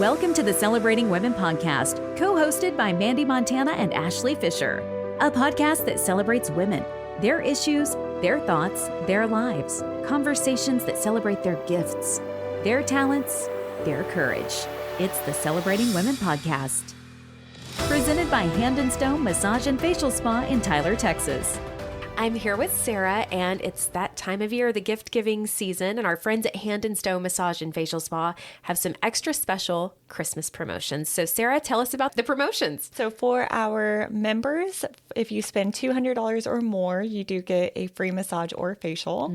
Welcome to the Celebrating Women podcast, co-hosted by Mandee Montana and Ashley Fisher, a podcast that celebrates women, their issues, their thoughts, their lives, conversations that celebrate their gifts, their talents, their courage. It's the Celebrating Women podcast. Presented by Hand & Stone Massage and Facial Spa in Tyler, Texas. I'm here with Sarah, and it's that time of year, the gift-giving season, and our friends at Hand & Stone Massage and Facial Spa have some extra special Christmas promotions. So Sarah, tell us about the promotions. So for our members, if you spend $200 or more, you do get a free massage or facial.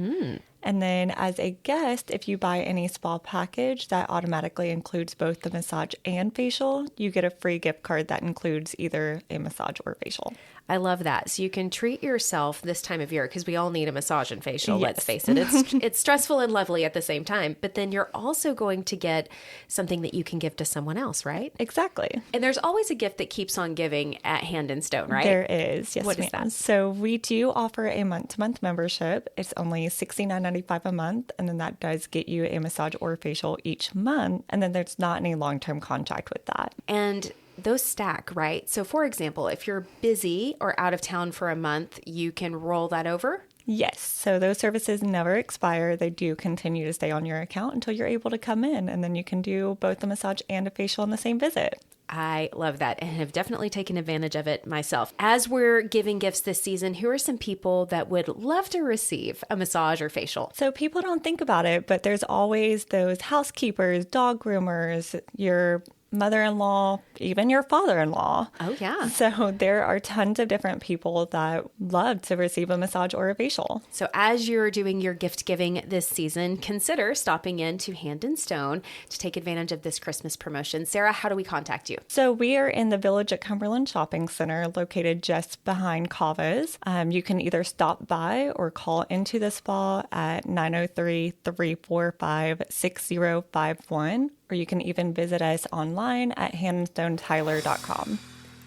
And then as a guest, if you buy any spa package that automatically includes both the massage and facial, you get a free gift card that includes either a massage or facial. I love that. So you can treat yourself this time of year because we all need a massage and facial. Yes. Let's face it. It's stressful and lovely at the same time. But then you're also going to get something that you can give to someone else, right? Exactly. And there's always a gift that keeps on giving at Hand & Stone, right? There is. Yes, What is ma'am. that? So we do offer a month-to-month membership. It's only $69.95 a month. And then that does get you a massage or facial each month. And then there's not any long-term contract with that. And those stack, right? So for example, if you're busy or out of town for a month, you can roll that over. Yes. So those services never expire. They do continue to stay on your account until you're able to come in. And then you can do both a massage and a facial in the same visit. I love that and have definitely taken advantage of it myself. As we're giving gifts this season, who are some people that would love to receive a massage or facial? So people don't think about it, but there's always those housekeepers, dog groomers, your mother-in-law, even your father-in-law. Oh, yeah. So there are tons of different people that love to receive a massage or a facial. So as you're doing your gift giving this season, consider stopping in to Hand & Stone to take advantage of this Christmas promotion. Sarah, how do we contact you? So we are in the Village at Cumberland Shopping Center, located just behind Cava's. You can either stop by or call into the spa at 903-345-6051. Or you can even visit us online at handandstonetyler.com.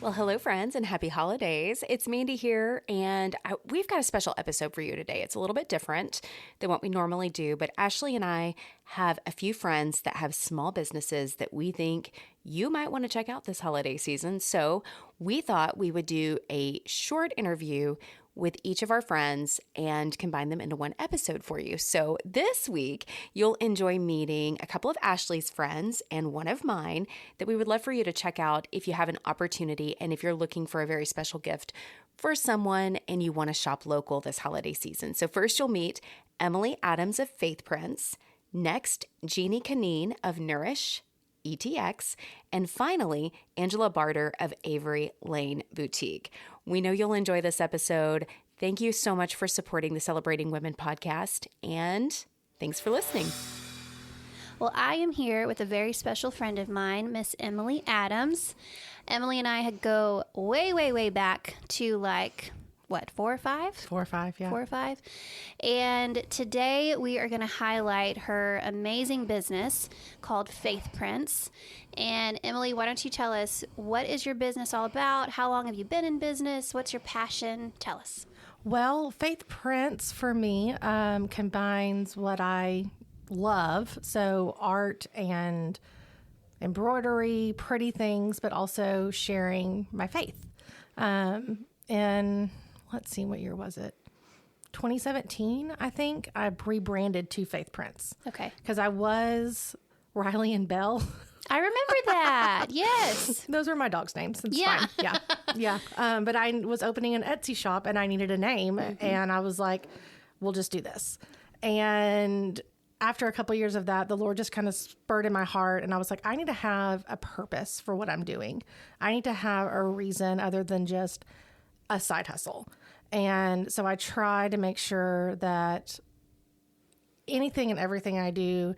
Well, hello, friends, and happy holidays. It's Mandee here, and we've got a special episode for you today. It's a little bit different than what we normally do, but Ashley and I have a few friends that have small businesses that we think you might want to check out this holiday season. So we thought we would do a short interview with each of our friends and combine them into one episode for you. So this week, you'll enjoy meeting a couple of Ashley's friends and one of mine that we would love for you to check out if you have an opportunity and if you're looking for a very special gift for someone and you want to shop local this holiday season. So first, you'll meet Emily Adams of Faith Prince, next, Jeannie Canine of Nourish ETX, and finally, Angela Barter of Avery Lane Boutique. We know you'll enjoy this episode. Thank you so much for supporting the Celebrating Women podcast, and thanks for listening. Well, I am here with a very special friend of mine, Miss Emily Adams. Emily and I go way, way, way back to 4 or 5? 4 or 5, yeah. 4 or 5. And today we are going to highlight her amazing business called Faith Prince. And Emily, why don't you tell us, what is your business all about? How long have you been in business? What's your passion? Tell us. Well, Faith Prince for me combines what I love, so art and embroidery, pretty things, but also sharing my faith. And let's see, what year was it? 2017, I think. I rebranded to Faith Prince. Okay. Because I was Riley and Belle. I remember that. Yes. Those are my dogs' names. It's Yeah. fine. Yeah. Yeah. But I was opening an Etsy shop and I needed a name. And I was like, we'll just do this. And after a couple of years of that, the Lord just kind of spurred in my heart. And I was like, I need to have a purpose for what I'm doing. I need to have a reason other than just a side hustle. And so I try to make sure that anything and everything I do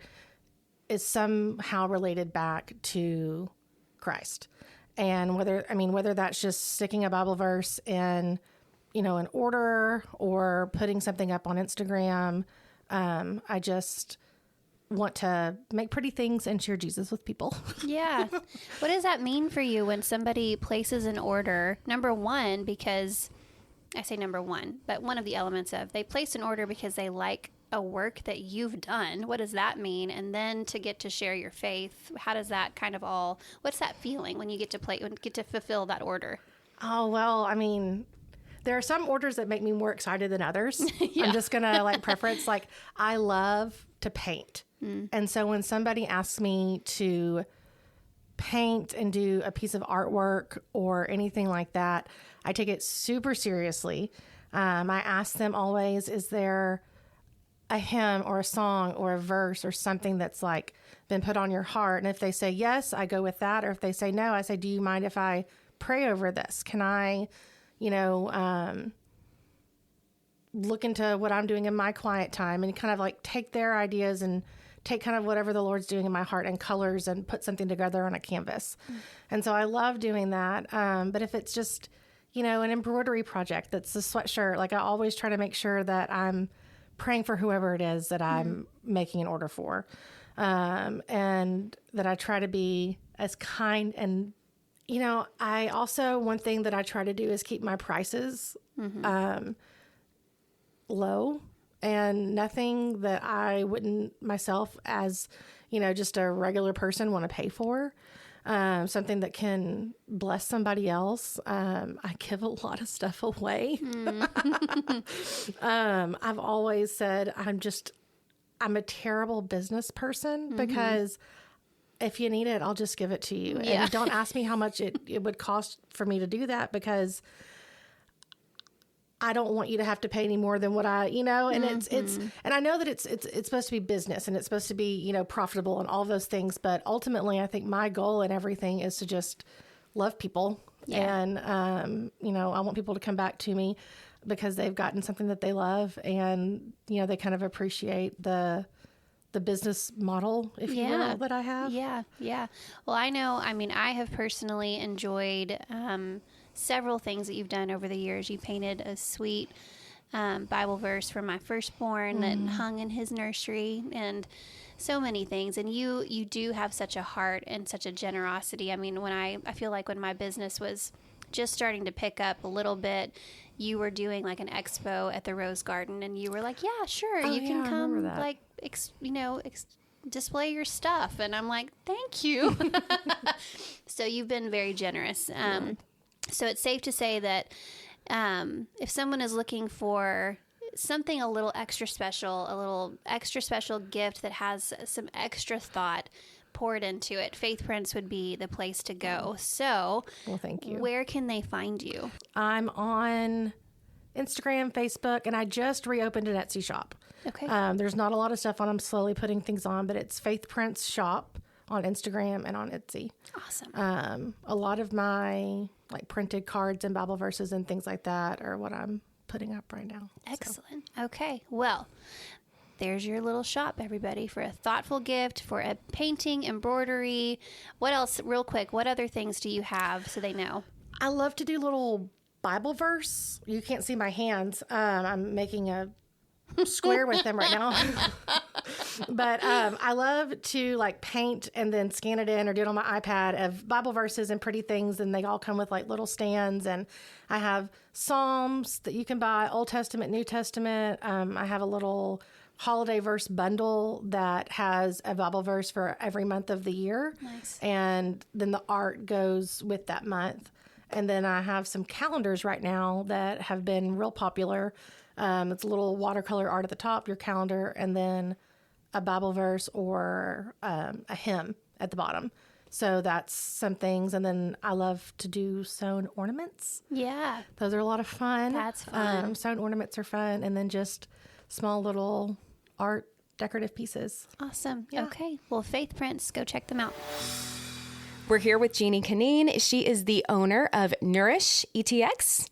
is somehow related back to Christ. And whether that's just sticking a Bible verse in, an order or putting something up on Instagram, I just want to make pretty things and share Jesus with people. Yeah. What does that mean for you when somebody places an order? Number one, because I say number one, but one of the elements of they place an order because they like a work that you've done. What does that mean? And then to get to share your faith, how does that kind of all, what's that feeling when you get to fulfill that order? Oh, well, I mean, there are some orders that make me more excited than others. I'm just going to like preference, like I love to paint. And so when somebody asks me to paint and do a piece of artwork or anything like that, I take it super seriously. I ask them always, is there a hymn or a song or a verse or something that's like been put on your heart? And if they say yes, I go with that. Or if they say no, I say, do you mind if I pray over this? Can I, look into what I'm doing in my quiet time and kind of like take their ideas and take kind of whatever the Lord's doing in my heart and colors and put something together on a canvas. And so I love doing that. But if it's just, an embroidery project that's a sweatshirt, like I always try to make sure that I'm praying for whoever it is that I'm making an order for. And that I try to be as kind and, I also, one thing that I try to do is keep my prices low. And nothing that I wouldn't myself as, just a regular person want to pay for. Something that can bless somebody else. I give a lot of stuff away. I've always said I'm a terrible business person because if you need it, I'll just give it to you. Yeah. And don't ask me how much it would cost for me to do that because I don't want you to have to pay any more than what and it's, and I know that it's supposed to be business and it's supposed to be, profitable and all those things. But ultimately I think my goal and everything is to just love people. Yeah. And, I want people to come back to me because they've gotten something that they love and, they kind of appreciate the business model, if you will, that I have. Yeah. Yeah. Well, I have personally enjoyed, several things that you've done over the years. You painted a sweet Bible verse for my firstborn that hung in his nursery, and so many things. And you do have such a heart and such a generosity. I mean, I feel like when my business was just starting to pick up a little bit, you were doing like an expo at the Rose Garden, and you were like, "Yeah, sure, you can come, like, display your stuff." And I'm like, "Thank you." So you've been very generous. So it's safe to say that if someone is looking for something a little extra special gift that has some extra thought poured into it, Faith Prints would be the place to go. So, well, thank you. Where can they find you? I'm on Instagram, Facebook, and I just reopened an Etsy shop. Okay. There's not a lot of stuff on. I'm slowly putting things on, but it's Faith Prints Shop on Instagram and on Etsy. Awesome. A lot of my like printed cards and Bible verses and things like that are what I'm putting up right now. Excellent. So. Okay. Well, there's your little shop, everybody, for a thoughtful gift, for a painting, embroidery. What else, real quick, what other things do you have so they know? I love to do little Bible verse. You can't see my hands. I'm making a square with them right now. But I love to like paint and then scan it in or do it on my iPad of Bible verses and pretty things, and they all come with like little stands. And I have Psalms that you can buy, Old Testament, New Testament. I have a little holiday verse bundle that has a Bible verse for every month of the year. Nice. And then the art goes with that month. And then I have some calendars right now that have been real popular. It's a little watercolor art at the top, your calendar, and then a Bible verse or a hymn at the bottom. So that's some things. And then I love to do sewn ornaments. Yeah. Those are a lot of fun. That's fun. Sewn ornaments are fun. And then just small little art decorative pieces. Awesome. Yeah. Okay. Well, Faith Prints, go check them out. We're here with Jeannie Canine. She is the owner of Nourish ETX,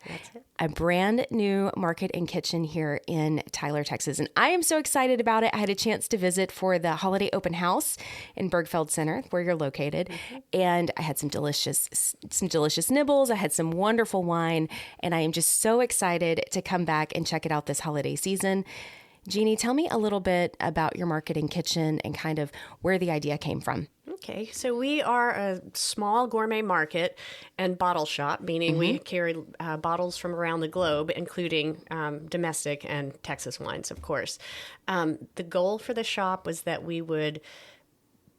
a brand new market and kitchen here in Tyler, Texas. And I am so excited about it. I had a chance to visit for the holiday open house in Bergfeld Center, where you're located. Mm-hmm. And I had some delicious nibbles. I had some wonderful wine. And I am just so excited to come back and check it out this holiday season. Jeannie, tell me a little bit about your market and kitchen and kind of where the idea came from. Okay, so we are a small gourmet market and bottle shop, meaning we carry bottles from around the globe, including domestic and Texas wines, of course. The goal for the shop was that we would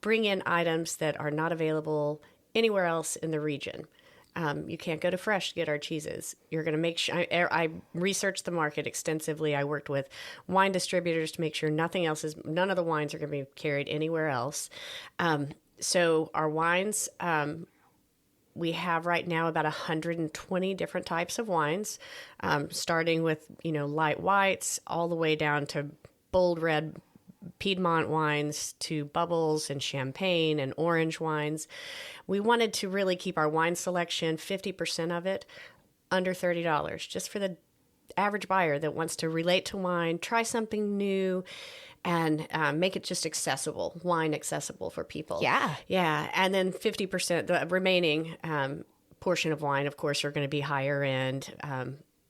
bring in items that are not available anywhere else in the region. You can't go to Fresh to get our cheeses. You're going to make sure. I researched the market extensively. I worked with wine distributors to make sure none of the wines are going to be carried anywhere else. So our wines, we have right now about 120 different types of wines, starting with, light whites all the way down to bold red Piedmont wines to bubbles and champagne and orange wines. We wanted to really keep our wine selection, 50% of it, under $30, just for the average buyer that wants to relate to wine, try something new, and make it just accessible, wine accessible for people. Yeah. Yeah. And then 50%, the remaining portion of wine, of course, are going to be higher end,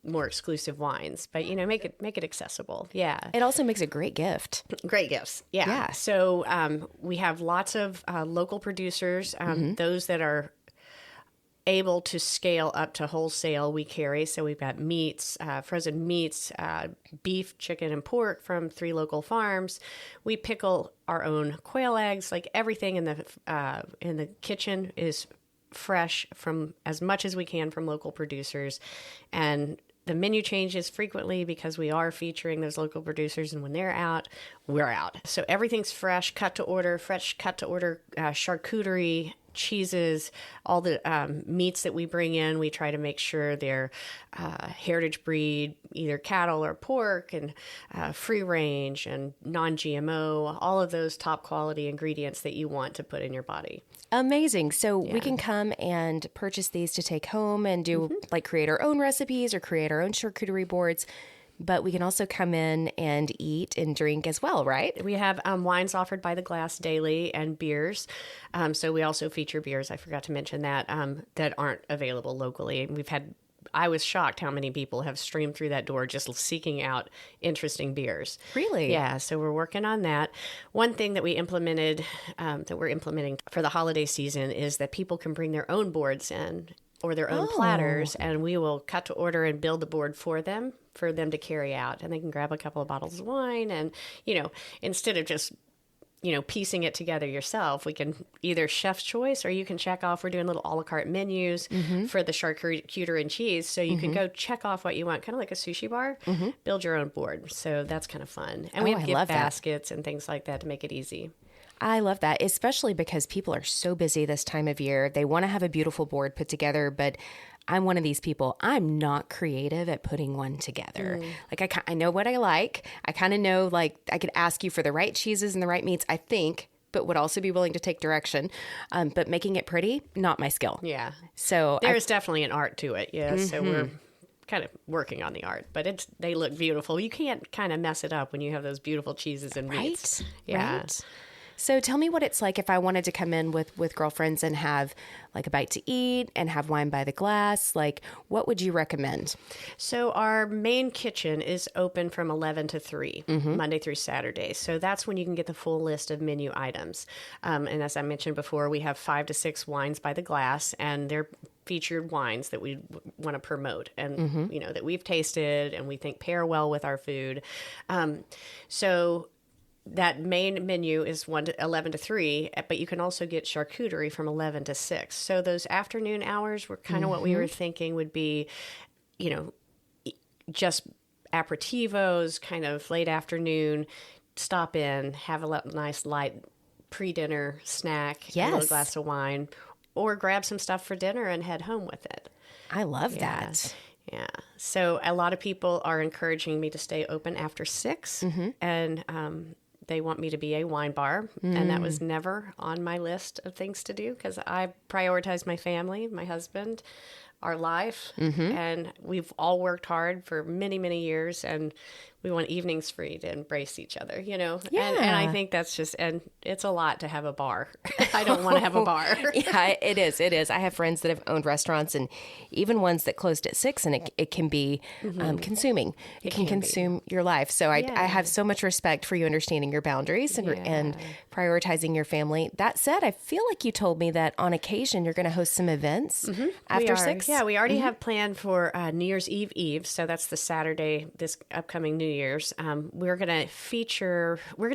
more exclusive wines, but make it accessible. Yeah. It also makes a great gift. Great gifts. Yeah. Yeah. So we have lots of local producers, those that are able to scale up to wholesale we carry. So we've got meats, frozen meats, beef, chicken, and pork from 3 local farms. We pickle our own quail eggs. Like everything in the kitchen is fresh from as much as we can from local producers. And the menu changes frequently because we are featuring those local producers, and when they're out, we're out. So everything's fresh, cut to order, charcuterie, cheeses, all the meats that we bring in. We try to make sure they're heritage breed, either cattle or pork, and free range and non-GMO, all of those top quality ingredients that you want to put in your body. Amazing. So we can come and purchase these to take home and do create our own recipes or create our own charcuterie boards. But we can also come in and eat and drink as well, right? We have wines offered by the glass daily and beers. So we also feature beers. I forgot to mention that aren't available locally. I was shocked how many people have streamed through that door just seeking out interesting beers. Really? Yeah, so we're working on that. One thing that we're implementing for the holiday season is that people can bring their own boards in or their own platters, and we will cut to order and build the board for them to carry out. And they can grab a couple of bottles of wine and, instead of just piecing it together yourself, we can either chef's choice or you can check off. We're doing little a la carte menus for the charcuterie and cheese. So you can go check off what you want, kind of like a sushi bar, build your own board. So that's kind of fun. And we have gift baskets and things like that to make it easy. I love that, especially because people are so busy this time of year. They want to have a beautiful board put together, but I'm one of these people. I'm not creative at putting one together. I know what I like. I kind of know, I could ask you for the right cheeses and the right meats, I think, but would also be willing to take direction. But making it pretty, not my skill. Yeah. So there's definitely an art to it. Yeah. So we're kind of working on the art, but they look beautiful. You can't kind of mess it up when you have those beautiful cheeses and meats. Right? Yeah. Right? So tell me what it's like if I wanted to come in with girlfriends and have a bite to eat and have wine by the glass. What would you recommend? So our main kitchen is open from 11 to 3, Monday through Saturday. So that's when you can get the full list of menu items. And as I mentioned before, we have 5 to 6 wines by the glass, and they're featured wines that we want to promote and, that we've tasted and we think pair well with our food. So that main menu is 11 to 3, but you can also get charcuterie from 11 to 6. So those afternoon hours were kind of what we were thinking would be, just aperitivos, kind of late afternoon, stop in, have a nice light pre-dinner snack, a little glass of wine, or grab some stuff for dinner and head home with it. I love that. Yeah. So a lot of people are encouraging me to stay open after 6, and they want me to be a wine bar, and that was never on my list of things to do because I prioritize my family, my husband, our life, and we've all worked hard for many, many years, and we want evenings free to embrace each other, you know? Yeah. And I think that's just, and it's a lot to have a bar. I don't want to have a bar. Yeah, it is. It is. I have friends that have owned restaurants and even ones that closed at 6, and it can be consuming. It can consume your life. So I have so much respect for you understanding your boundaries and prioritizing your family. That said, I feel like you told me that on occasion you're going to host some events after 6. Yeah, we already have planned for New Year's Eve. So that's the Saturday, this upcoming New Year's. We're going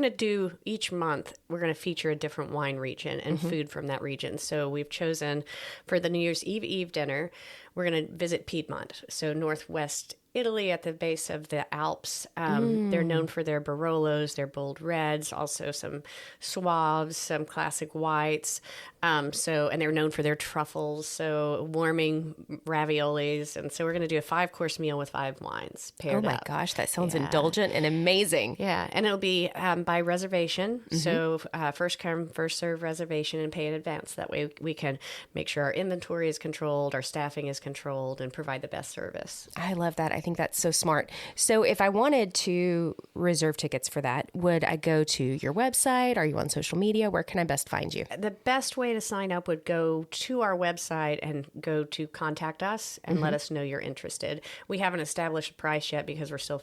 to do each month, we're going to feature a different wine region and food from that region. So we've chosen for the New Year's Eve dinner, we're going to visit Piedmont. So Northwest Italy at the base of the Alps. They're known for their Barolos, their bold reds, also some Suaves, some classic whites. And they're known for their truffles, so warming raviolis. And so we're going to do a 5-course meal with 5 wines paired up. Oh my gosh, that sounds indulgent and amazing. Yeah, and it'll be by reservation. So first come, first serve reservation and pay in advance. That way we can make sure our inventory is controlled, our staffing is controlled, and provide the best service. I love that. I think that's so smart. So if I wanted to reserve tickets for that, would I go to your website? Are you on social media? Where can I best find you? The best way to sign up would go to our website and go to contact us and let us know you're interested. We haven't established a price yet because we're still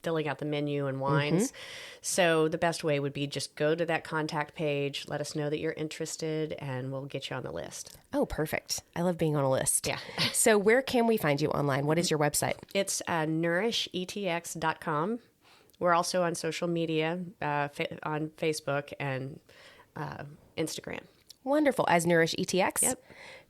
filling out the menu and wines. So the best way would be just go to that contact page, let us know that you're interested, and we'll get you on the list. Oh, perfect. I love being on a list. Yeah. So where can we find you online? What is your website? It's nourishetx.com. We're also on social media, on Facebook and Instagram. Wonderful. As Nourish ETX? Yep.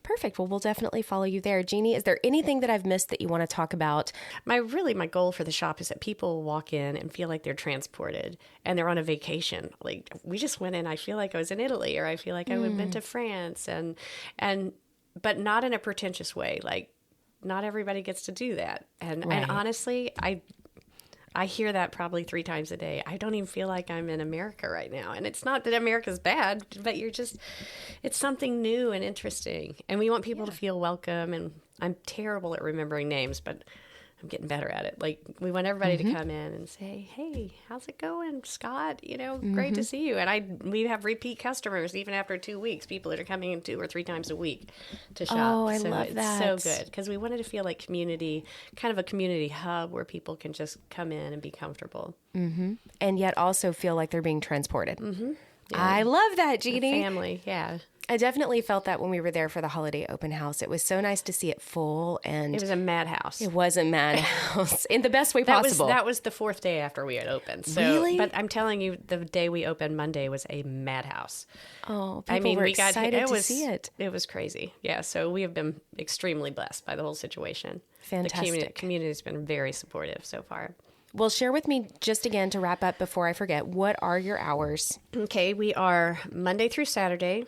Perfect. Well, we'll definitely follow you there. Jeannie, is there anything that I've missed that you want to talk about? My goal for the shop is that people walk in and feel like they're transported and they're on a vacation. Like, we just went in, I feel like I was in Italy, or I feel like I went to France, but not in a pretentious way. Like, not everybody gets to do that. And honestly, I hear that probably 3 times a day. I don't even feel like I'm in America right now. And it's not that America's bad, but it's something new and interesting. And we want people to feel welcome. And I'm terrible at remembering names, but I'm getting better at it. Like, we want everybody to come in and say, hey, how's it going, Scott? Great to see you. And we have repeat customers even after 2 weeks, people that are coming in 2 or 3 times a week to shop. Oh, I love that. It's so good because we wanted to feel like community, kind of a community hub where people can just come in and be comfortable. And yet also feel like they're being transported. Yeah. I love that, Jeannie. Family, yeah. I definitely felt that when we were there for the holiday open house. It was so nice to see it full, and It was a madhouse. it was a madhouse in the best way possible. That was the 4th day after we had opened. So, Really? But I'm telling you, the day we opened Monday was a madhouse. Oh, people were excited to see it. It was crazy. Yeah, so we have been extremely blessed by the whole situation. Fantastic. The community has been very supportive so far. Well, share with me just again to wrap up before I forget, what are your hours? Okay, we are Monday through Saturday,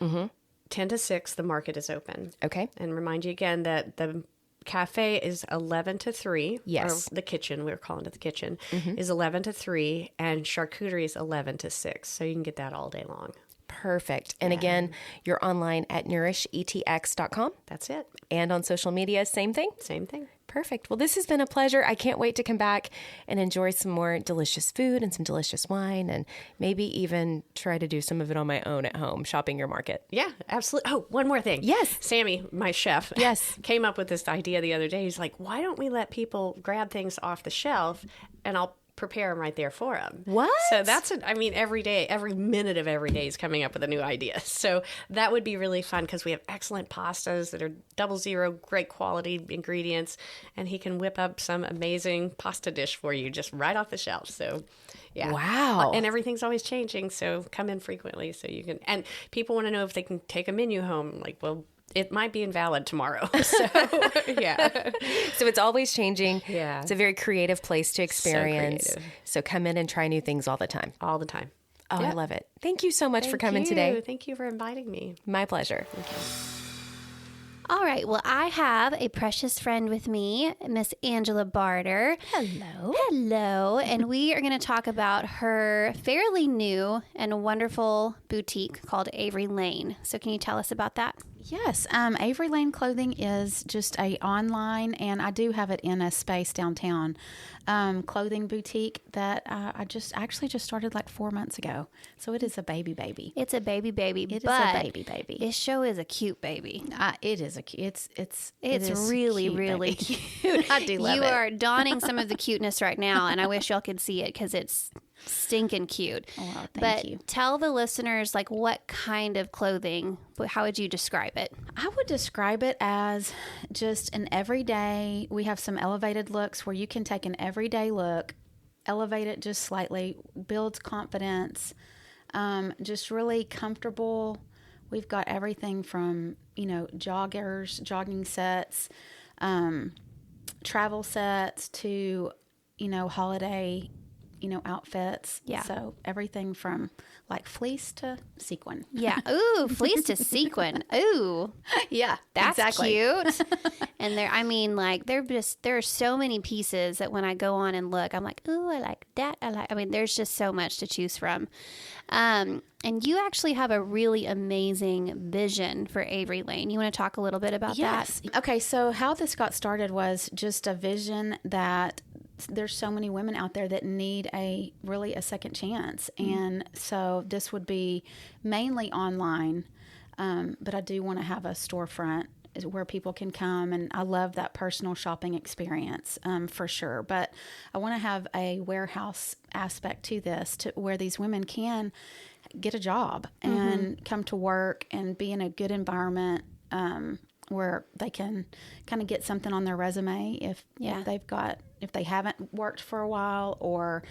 10 to 6, the market is open. Okay. And remind you again that the cafe is 11 to 3. Yes. Or the kitchen, we're calling it the kitchen, is 11 to 3, and charcuterie is 11 to 6. So you can get that all day long. Perfect. And again, you're online at nourishetx.com. That's it. And on social media, same thing? Same thing. Perfect. Well, this has been a pleasure. I can't wait to come back and enjoy some more delicious food and some delicious wine, and maybe even try to do some of it on my own at home, shopping your market. Yeah, absolutely. Oh, one more thing. Yes. Sammy, my chef, Yes. came up with this idea the other day. He's like, why don't we let people grab things off the shelf and I'll prepare them right there for them. What? So every day, every minute of every day is coming up with a new idea. So that would be really fun because we have excellent pastas that are 00, great quality ingredients, and he can whip up some amazing pasta dish for you just right off the shelf. So yeah. Wow. And everything's always changing, so come in frequently so you can, and people want to know if they can take a menu home. Like, well, it might be invalid tomorrow. So, yeah. So it's always changing. Yeah. It's a very creative place to experience. creative. So come in and try new things all the time. All the time. Oh, I Yep. love it. Thank you so much for coming Thank today. you. Thank you for inviting me. My pleasure. All right. Well, I have a precious friend with me, Miss Angela Barter. Hello. Hello. And we are going to talk about her fairly new and wonderful boutique called Avery Lane. So can you tell us about that? Yes, Avery Lane Clothing is just a online, and I do have it in a space downtown, clothing boutique that I just started like 4 months ago. So it is a baby. It's a baby. It is a baby. This show is a cute baby. It is a cute. It's really cute, really baby. cute. I do love you it. You are donning some of the cuteness right now, and I wish y'all could see it because it's stinking cute. Oh, thank you. Tell the listeners, like, what kind of clothing, how would you describe it? I would describe it as just an everyday. We have some elevated looks where you can take an everyday look, elevate it just slightly, builds confidence, just really comfortable. We've got everything from, joggers, jogging sets, travel sets to, holiday outfits. Yeah. So everything from like fleece to sequin. Yeah. Ooh, fleece to sequin. Ooh. Yeah, that's exactly. cute. And there are so many pieces that when I go on and look, I'm like, ooh, I like that. There's just so much to choose from. And you actually have a really amazing vision for Avery Lane. You want to talk a little bit about that? Okay, so how this got started was just a vision that there's so many women out there that need a second chance. And so this would be mainly online, but I do want to have a storefront where people can come, and I love that personal shopping experience for sure. But I want to have a warehouse aspect to this, to where these women can get a job and come to work and be in a good environment where they can kind of get something on their resume if they haven't worked for a while, or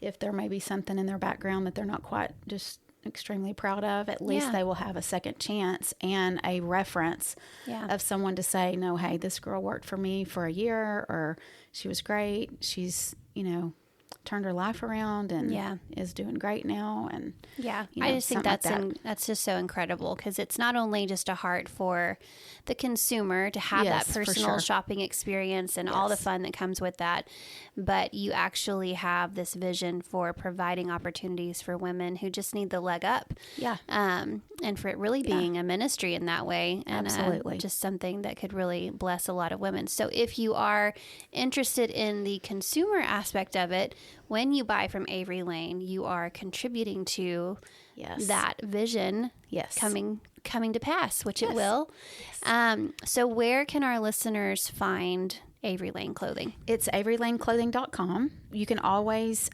if there may be something in their background that they're not quite just extremely proud of. At least they will have a second chance and a reference of someone to say, no, hey, this girl worked for me for a year, or she was great. She's, turned her life around and is doing great now. And I just think that's just so incredible, because it's not only just a heart for the consumer to have that personal shopping experience and all the fun that comes with that, but you actually have this vision for providing opportunities for women who just need the leg up. And for it really being a ministry in that way, and absolutely just something that could really bless a lot of women. So if you are interested in the consumer aspect of it, when you buy from Avery Lane, you are contributing to that vision coming to pass, which it will. So where can our listeners find Avery Lane Clothing? It's averylaneclothing.com. You can always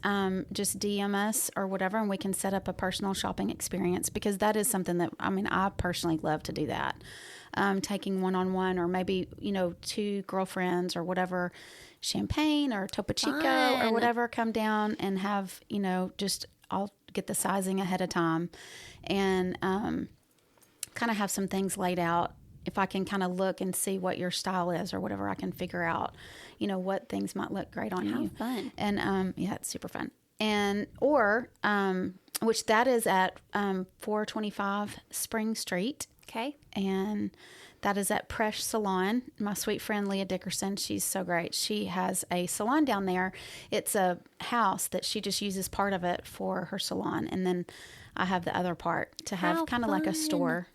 just DM us or whatever, and we can set up a personal shopping experience, because that is something that, I personally love to do that. Taking one-on-one, or maybe, two girlfriends or whatever, champagne or Topo Chico or whatever, come down and have, I'll get the sizing ahead of time and kind of have some things laid out. If I can kind of look and see what your style is or whatever, I can figure out, what things might look great on you. Fun. And it's super fun. And which that is at 425 Spring Street. Okay. And that is at Presh Salon. My sweet friend Leah Dickerson, she's so great. She has a salon down there. It's a house that she just uses part of it for her salon, and then I have the other part to have kind of like a storefront.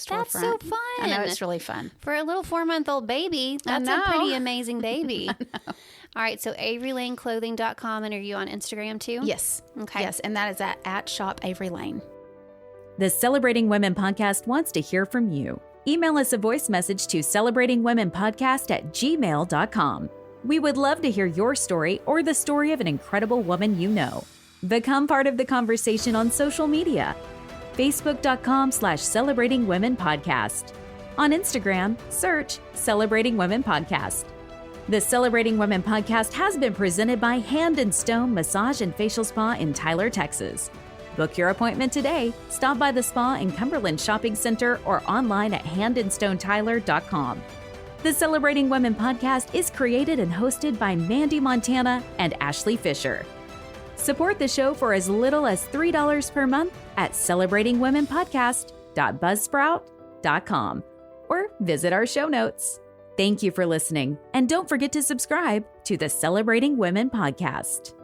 That's so fun. I know, it's really fun. For a little 4-month-old baby, that's a pretty amazing baby. All right, so averylaneclothing.com, and are you on Instagram too? Yes. Okay. Yes, and that is at Shop Avery Lane. The Celebrating Women podcast wants to hear from you. Email us a voice message to celebratingwomenpodcast@gmail.com. We would love to hear your story or the story of an incredible woman you know. Become part of the conversation on social media. Facebook.com/Celebrating Women Podcast. On Instagram, search Celebrating Women Podcast. The Celebrating Women Podcast has been presented by Hand and Stone Massage and Facial Spa in Tyler, Texas. Book your appointment today. Stop by the spa in Cumberland Shopping Center or online at handandstonetyler.com. The Celebrating Women podcast is created and hosted by Mandee Montana and Ashley Fisher. Support the show for as little as $3 per month at celebratingwomenpodcast.buzzsprout.com or visit our show notes. Thank you for listening, and don't forget to subscribe to the Celebrating Women podcast.